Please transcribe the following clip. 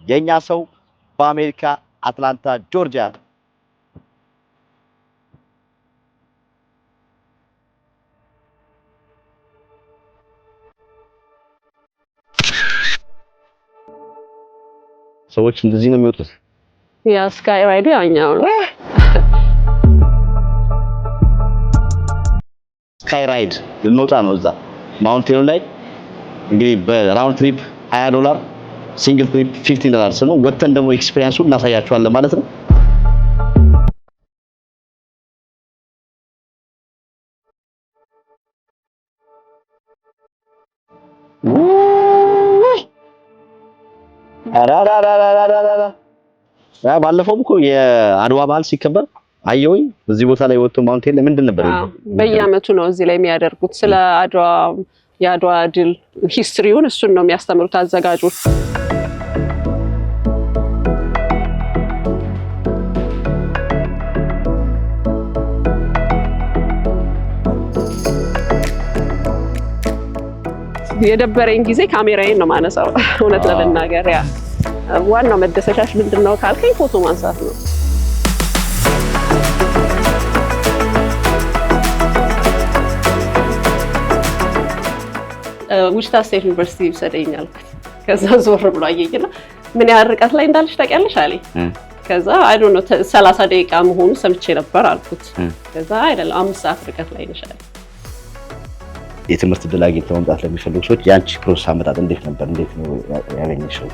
የኛ ሰው በአሜሪካ አትላንታ ጆርጂያ ሰዎች እንደዚህ ነው የሚወጡት ያ ስካይ ራይድ ያኛው ነው ስካይ ራይድ ልንወጣ ነው እዛ ማውንቴኑ ላይ እንግዲህ በራውንድ ትሪፕ $20 ሲንግል ትሪፕ $15 ነው ወጥተን ደግሞ ኤክስፒሪየንሱን እናሳያችኋለን ማለት ነው አራራራራራራ ባለፈውም እኮ የአድዋ በዓል ሲከበር አየሁኝ እዚህ ቦታ ላይ ወጥቶ ማውንቴን ላይ ምንድን ነበር በየአመቱ ነው እዚህ ላይ የሚያደርጉት ስለ አድዋ የአድዋ ድል ሂስትሪውን እሱን ነው የሚያስተምሩት አዘጋጆች የደበረኝ ጊዜ ካሜራዬን ነው ማነሳው እውነት ለመናገር ያ ዋናው መደሰቻሽ ምንድነው ካልከኝ ፎቶ ማንሳት ነው ዊችታ ስቴት ዩኒቨርሲቲ ይሰደኛል ከዛ ዞር ብሎ አየኝና ምን ያህል ርቀት ላይ እንዳለሽ ታውቂያለሽ አለኝ ከዛ አይ ዶንት ኖ 30 ደቂቃ መሆኑ ሰምቼ ነበር አልኩት ከዛ አይደለም 5 ሰዓት ርቀት ላይ ነሽ አለኝ የትምህርት ዕድል አግኝተው መምጣት ለሚፈልጉ ሰዎች ያንቺ ፕሮሰስ አመጣጥ እንዴት ነበር እንዴት ነው ያገኘሽው